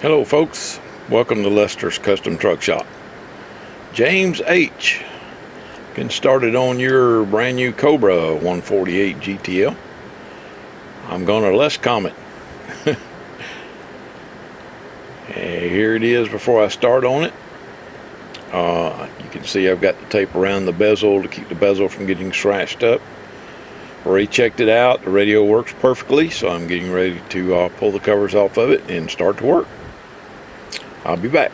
Hello folks, welcome to Lester's Custom Truck Shop. James H. Getting started on your brand new Cobra 148 GTL. I'm gonna LesComm it. Here it is before I start on it. You can see I've got the tape around the bezel to keep the bezel from getting scratched up. Already checked it out, the radio works perfectly, so I'm getting ready to pull the covers off of it and start to work. I'll be back.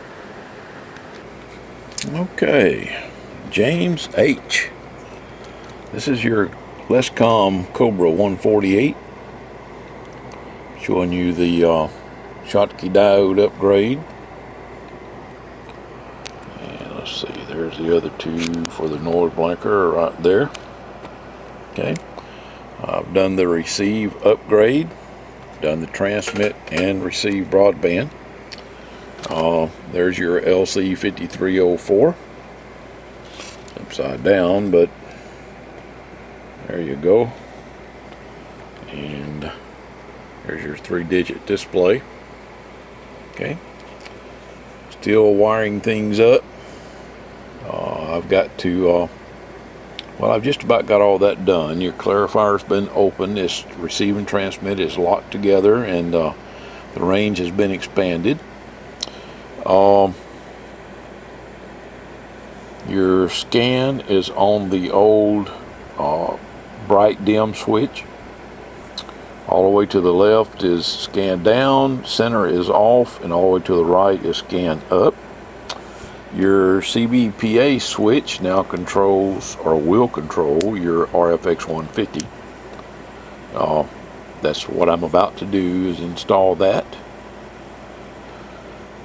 Okay, James H. This is your LesComm Cobra 148. Showing you the Schottky diode upgrade. And let's see, there's the other two for the noise blanker right there. Okay, I've done the receive upgrade, done the transmit and receive broadband. There's your LC5304, upside down, but there you go. And there's your 3-digit display. Okay, still wiring things up. I've got to well, I've just about got all that done. Your clarifier's been opened, this receive and transmit is locked together, and the range has been expanded. Your scan is on the old bright dim switch. All the way to the left is scan down, center is off, and all the way to the right is scan up. Your CBPA switch now controls, or will control, your RFX 150. That's what I'm about to do, is install that.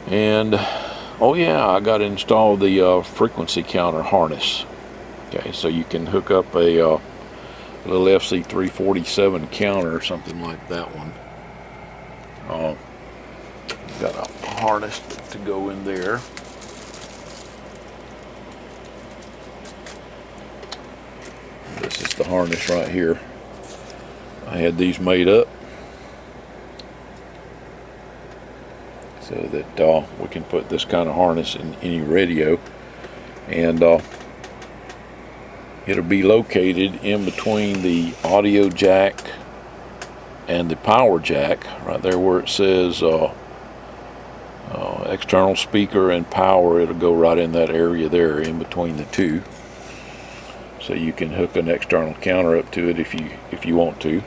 And oh yeah, I got to install the frequency counter harness. Okay, so you can hook up a little FC347 counter or something like that one. Got a harness to go in there. This is the harness right here. I had these made up so that we can put this kind of harness in any radio, and it'll be located in between the audio jack and the power jack, right there where it says external speaker and power. It'll go right in that area there in between the two, so you can hook an external counter up to it if you want to.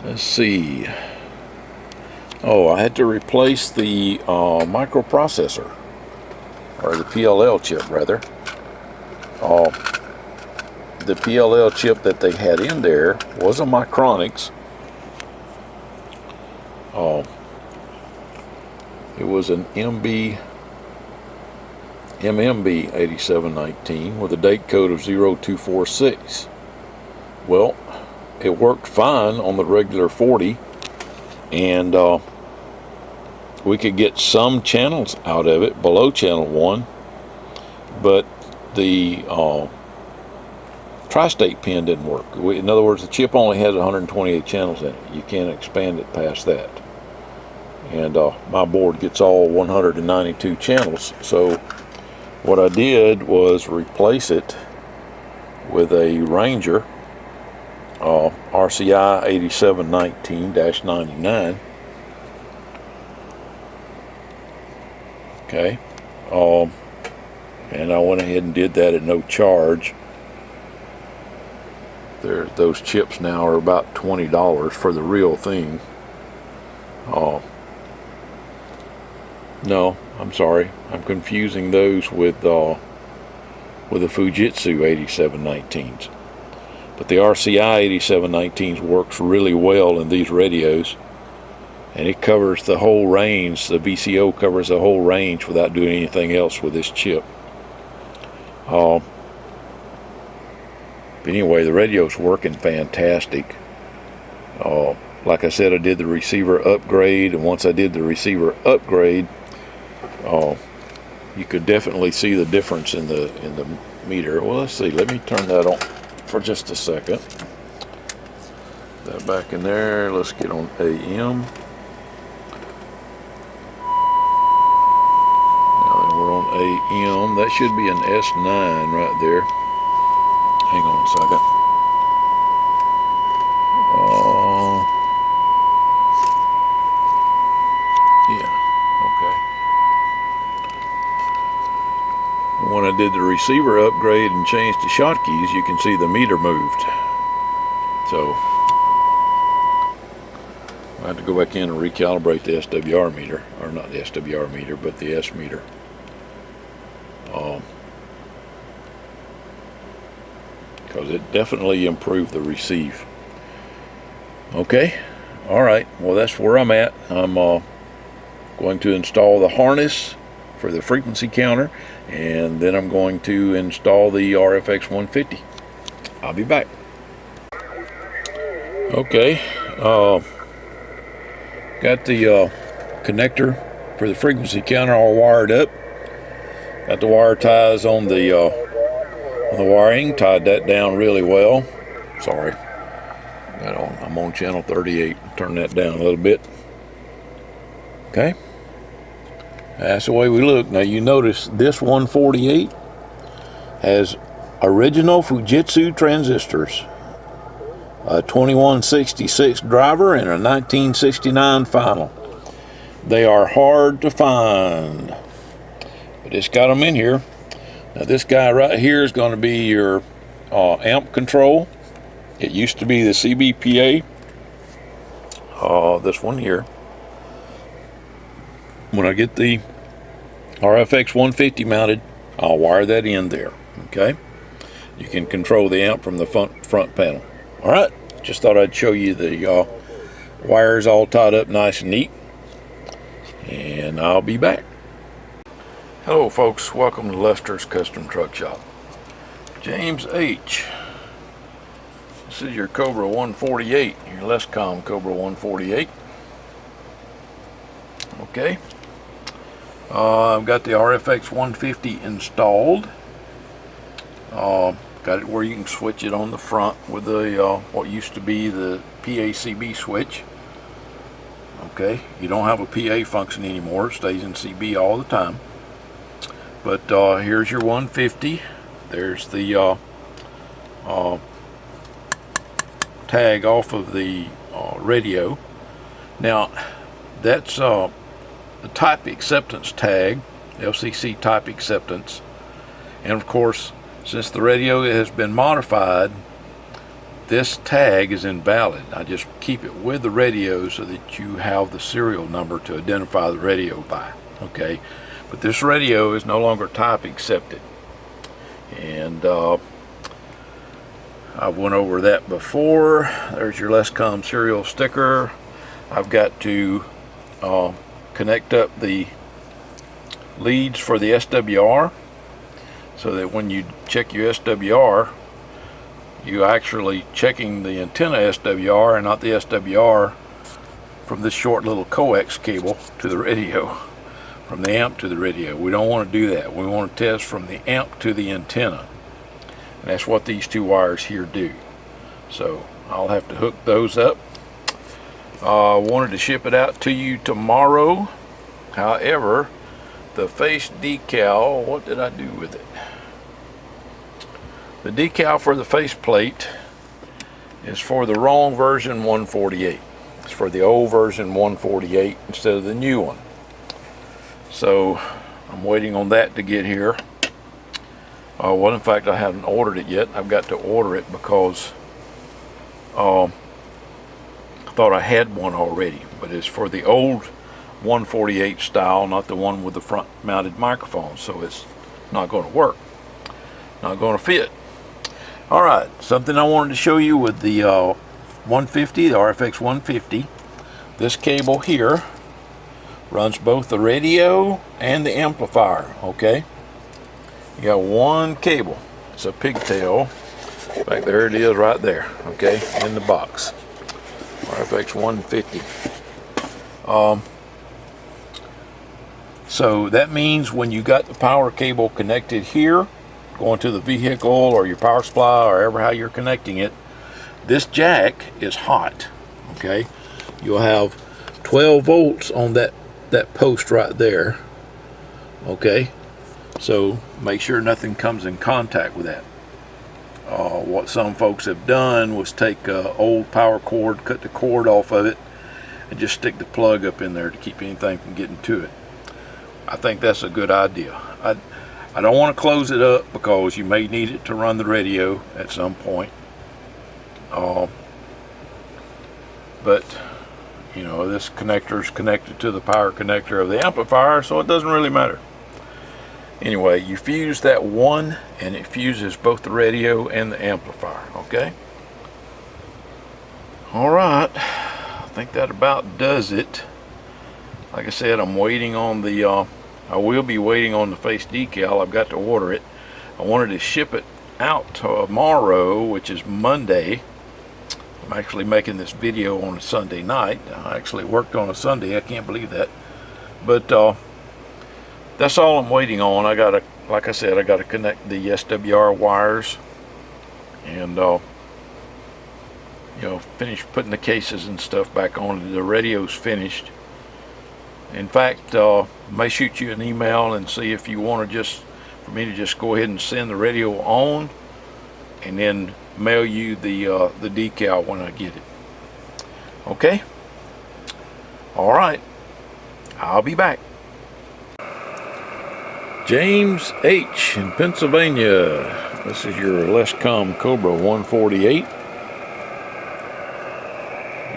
Let's see. Oh, I had to replace the microprocessor, or the PLL chip rather. The PLL chip that they had in there was a Micronics. It was an MMB 8719 with a date code of 0246. Well, it worked fine on the regular 40, and we could get some channels out of it below channel 1, but the tri-state pin didn't work. In other words, the chip only has 128 channels in it. You can't expand it past that. And my board gets all 192 channels. So what I did was replace it with a Ranger RCI 8719-99. Okay, and I went ahead and did that at no charge. Those chips now are about $20 for the real thing. No, I'm sorry, I'm confusing those with the Fujitsu 8719s. But the RCI 8719s works really well in these radios, and it covers the whole range. The VCO covers the whole range without doing anything else with this chip. But anyway, the radio's working fantastic. Like I said, I did the receiver upgrade, and once I did the receiver upgrade, you could definitely see the difference in the meter. Well, let's see. Let me turn that on for just a second. that back in there. Let's get on AM. Now we're on AM. That should be an S9 right there. Hang on a second. Yeah, okay. When I did the receiver upgrade and changed the shotkeys, you can see the meter moved. So I have to go back in and recalibrate the SWR meter, or not the SWR meter, but the S meter. Because it definitely improved the receive. Okay, all right, well that's where I'm at. I'm going to install the harness for the frequency counter, and then I'm going to install the RFX 150. I'll be back. Okay, got the connector for the frequency counter all wired up. Got the wire ties on the wiring, tied that down really well. Sorry, I'm on channel 38. Turn that down a little bit. Okay, that's the way we look. Now you notice this 148 has original Fujitsu transistors, a 2166 driver and a 1969 final. They are hard to find, but it's got them in here. Now this guy right here is going to be your amp control. It used to be the CBPA. This one here. When I get the RFX 150 mounted, I'll wire that in there. Okay, you can control the amp from the front panel. All right, just thought I'd show you the wires all tied up nice and neat, and I'll be back. Hello folks, welcome to Lester's Custom Truck Shop. James H. This is your Cobra 148, your LesComm Cobra 148. Okay, I've got the RFX 150 installed. Got it where you can switch it on the front with the what used to be the PA-CB switch. Okay, you don't have a PA function anymore, it stays in CB all the time. But here's your 150. There's the tag off of the radio. Now that's the type acceptance tag, FCC type acceptance, and of course since the radio has been modified, this tag is invalid. I just keep it with the radio so that you have the serial number to identify the radio by. Okay, but this radio is no longer type accepted, and I've went over that before. There's your LesComm serial sticker. I've got to connect up the leads for the SWR so that when you check your SWR, you're actually checking the antenna SWR and not the SWR from this short little coax cable to the radio, from the amp to the radio. We don't want to do that. We want to test from the amp to the antenna. And that's what these two wires here do. So I'll have to hook those up. Wanted to ship it out to you tomorrow. However, the face decal, what did I do with it? The decal for the face plate is for the wrong version 148. It's for the old version 148 instead of the new one. So I'm waiting on that to get here. Well, in fact, I haven't ordered it yet. I've got to order it because I thought I had one already, but it's for the old 148 style, not the one with the front mounted microphone, so it's not going to work, not going to fit. All right, something I wanted to show you with the 150, the RFX 150. This cable here runs both the radio and the amplifier. Okay, you got one cable. It's a pigtail. In fact, there it is right there. Okay, in the box. RFX 150. So that means when you got the power cable connected here, going to the vehicle or your power supply or ever how you're connecting it, this jack is hot, okay? You'll have 12 volts on that post right there, okay? So make sure nothing comes in contact with that. What some folks have done was take an old power cord, cut the cord off of it, and just stick the plug up in there to keep anything from getting to it. I think that's a good idea. I don't want to close it up because you may need it to run the radio at some point. But you know, this connector is connected to the power connector of the amplifier, so it doesn't really matter. Anyway, you fuse that one and it fuses both the radio and the amplifier, okay? Alright, I think that about does it. Like I said, I'm waiting on the I will be waiting on the face decal. I've got to order it. I wanted to ship it out tomorrow, which is Monday. I'm actually making this video on a Sunday night. I actually worked on a Sunday. I can't believe that. But that's all I'm waiting on. Like I said, I got to connect the SWR wires and you know, finish putting the cases and stuff back on. The radio's finished. In fact, may shoot you an email and see if you want to for me to just go ahead and send the radio on, and then mail you the decal when I get it. Okay? All right. I'll be back. James H. in Pennsylvania. This is your LesComm Cobra 148.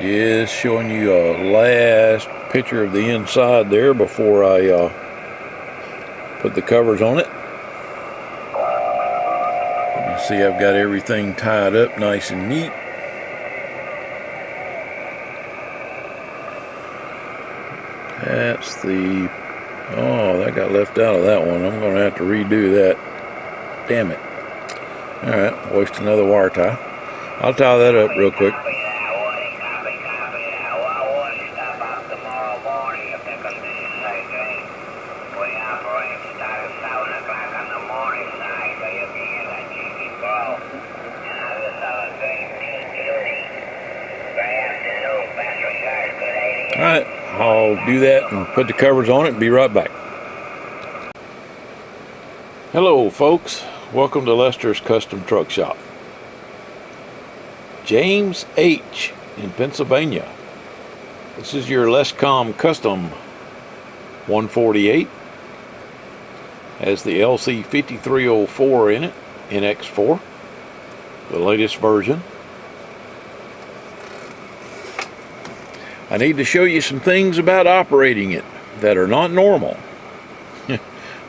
Just showing you a last picture of the inside there before I put the covers on it. You can see I've got everything tied up nice and neat. That's the, oh, that got left out of that one. I'm going to have to redo that. Damn it. Alright, waste another wire tie. I'll tie that up real quick. Alright, I'll do that and put the covers on it and be right back. Hello folks, welcome to Lester's Custom Truck Shop. James H. in Pennsylvania. This is your LesComm Custom 148. Has the LC5304 in it, NX4, the latest version. I need to show you some things about operating it that are not normal.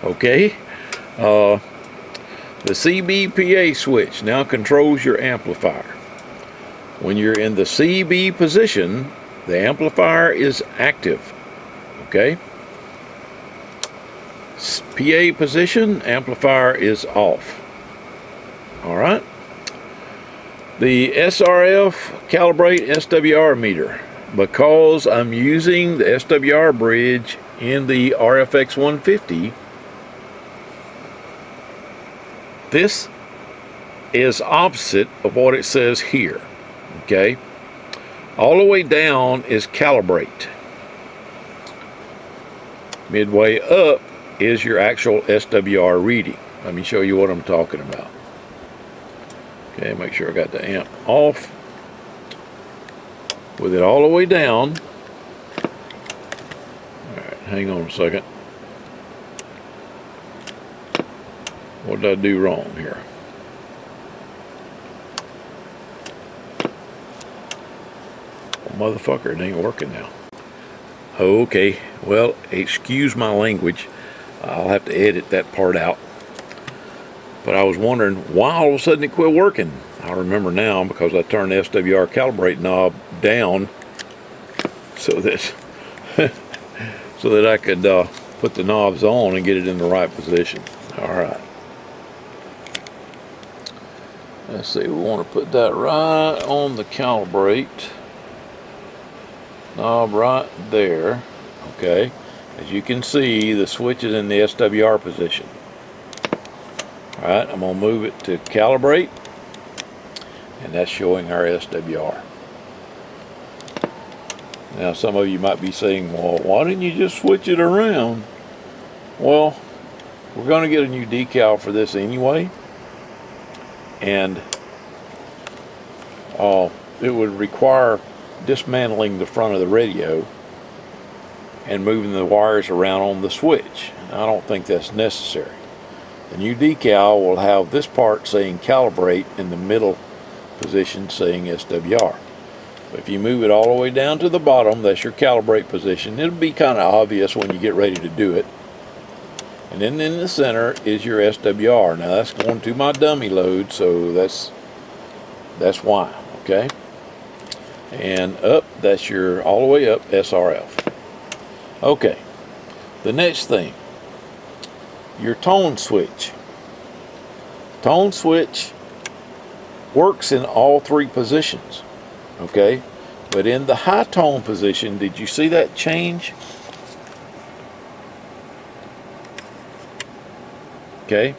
Okay? The CB/PA switch now controls your amplifier. When you're in the CB position, the amplifier is active. Okay? PA position, amplifier is off. Alright? The SRF calibrate SWR meter. Because I'm using the SWR bridge in the RFX 150, this is opposite of what it says here. Okay? All the way down is calibrate. Midway up is your actual SWR reading. Let me show you what I'm talking about. Okay, make sure I got the amp off. With it all the way down. Alright, hang on a second. What did I do wrong here? Well, motherfucker, it ain't working now. Okay, well, excuse my language. I'll have to edit that part out. But I was wondering why all of a sudden it quit working. I remember now because I turned the SWR calibrate knob down so that I could put the knobs on and get it in the right position. Alright. Let's see, we want to put that right on the calibrate knob right there. Okay. As you can see, the switch is in the SWR position. Alright, I'm going to move it to calibrate. and that's showing our SWR. Now some of you might be saying, well, why didn't you just switch it around? Well, we're going to get a new decal for this anyway, and it would require dismantling the front of the radio and moving the wires around on the switch. I don't think that's necessary. The new decal will have this part saying calibrate in the middle position saying SWR. But if you move it all the way down to the bottom, that's your calibrate position. It'll be kind of obvious when you get ready to do it. And then in the center is your SWR. Now that's going to my dummy load, so that's why, okay? And up, that's your all the way up SRF. Okay, the next thing, your tone switch. Tone switch works in all three positions, okay? But in the high tone position, did you see that change? Okay,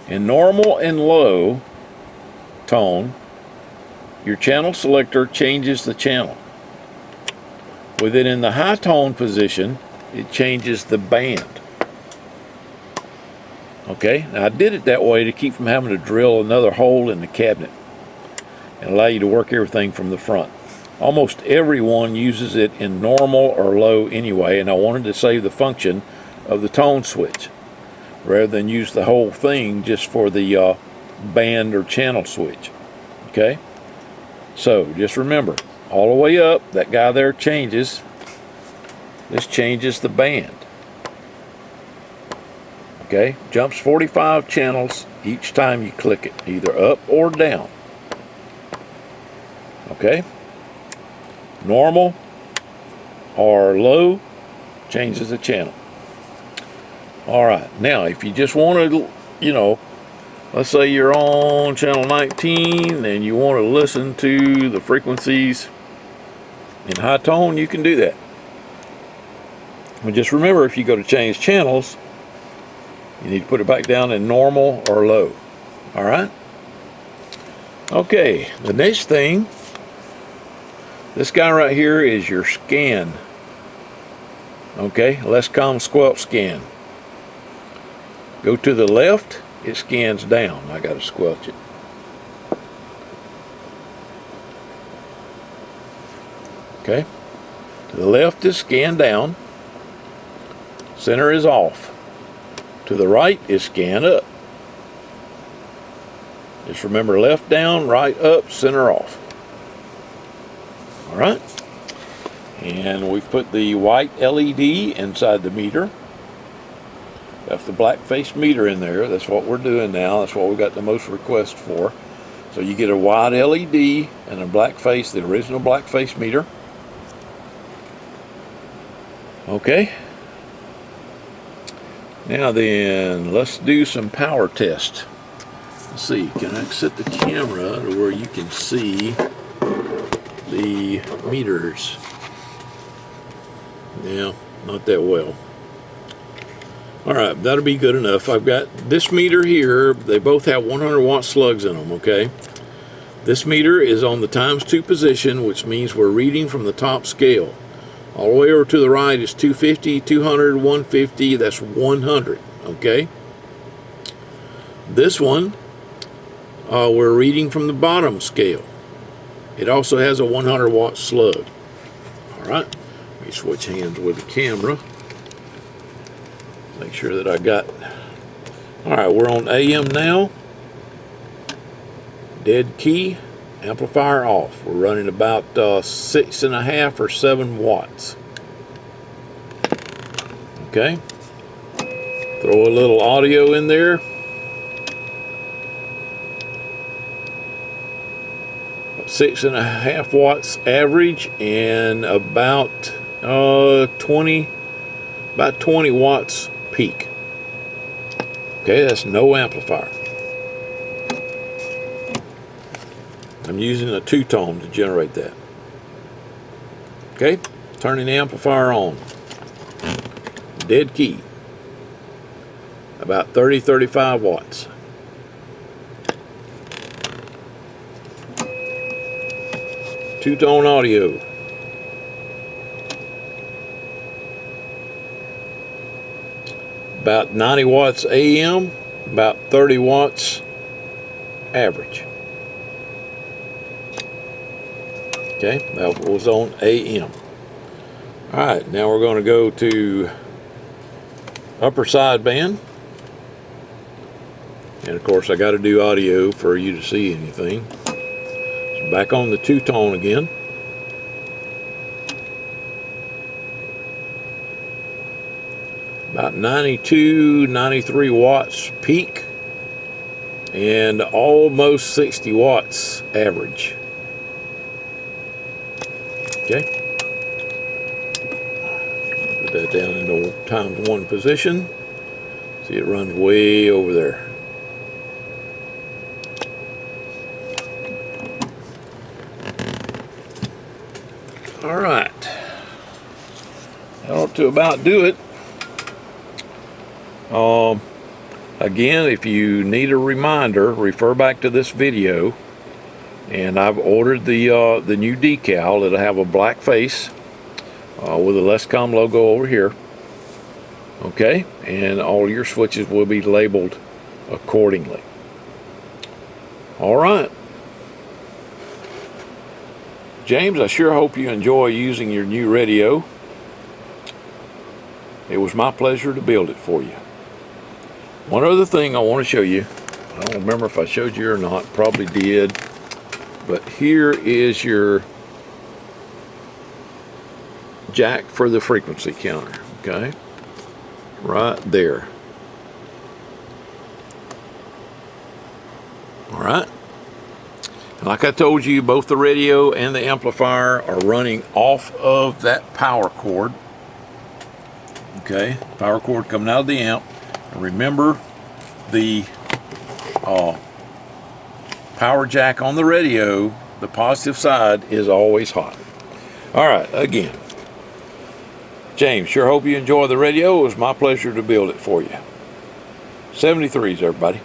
in normal and low tone, your channel selector changes the channel. Within in the high tone position, it changes the band. Okay, now I did it that way to keep from having to drill another hole in the cabinet and allow you to work everything from the front. Almost everyone uses it in normal or low anyway, and I wanted to save the function of the tone switch rather than use the whole thing just for the band or channel switch. Okay, so just remember, all the way up, that guy there changes. This changes the band. Okay, jumps 45 channels each time you click it, either up or down. Okay, normal or low changes the channel. All right, now if you just want to, you know, let's say you're on channel 19 and you want to listen to the frequencies in high tone, you can do that. But just remember, if you go to change channels, you need to put it back down in normal or low. All right? Okay, the next thing, this guy right here is your scan. Okay, LesComm Squelch Scan. Go to the left, it scans down. I got to squelch it. Okay, to the left is scan down. Center is off. To the right is scan up. Just remember, left down, right up, center off. All right. And we've put the white LED inside the meter. Left the black face meter in there. That's what we're doing now. That's what we got the most requests for. So you get a white LED and a black face, the original black face meter. Okay. Now then, let's do some power test. Let's see, can I set the camera to where you can see the meters? Yeah, not that well. All right, that'll be good enough. I've got this meter here. They both have 100 watt slugs in them, okay? This meter is on the ×2 position, which means we're reading from the top scale. All the way over to the right is 250, 200, 150, that's 100, okay? This one, we're reading from the bottom scale. It also has a 100 watt slug. All right, let me switch hands with the camera. Make sure that I got, all right, we're on AM now. Dead key. Amplifier off. We're running about 6.5 or 7 watts. Okay. Throw a little audio in there. About 6.5 watts average and about 20 watts peak. Okay, that's no amplifier. I'm using a two-tone to generate that. Okay, turning the amplifier on. Dead key. About 30-35 watts. Two-tone audio. About 90 watts AM, about 30 watts average. Okay, that was on AM. All right, now we're going to go to upper sideband. And of course I got to do audio for you to see anything. So back on the two-tone again. About 92, 93 watts peak and almost 60 watts average. Okay. Put that down into ×1 position. See, it runs way over there. All right. That ought to about do it. Again, if you need a reminder, refer back to this video. And I've ordered the new decal. It'll have a black face with a LesComm logo over here. Okay, and all your switches will be labeled accordingly. All right. James, I sure hope you enjoy using your new radio. It was my pleasure to build it for you. One other thing I want to show you. I don't remember if I showed you or not. Probably did. But here is your jack for the frequency counter. Okay. Right there. All right. And like I told you, both the radio and the amplifier are running off of that power cord. Okay. Power cord coming out of the amp. And remember, the power jack on the radio, the positive side is always hot. All right, again, James, sure hope you enjoy the radio. It was my pleasure to build it for you. 73s, everybody.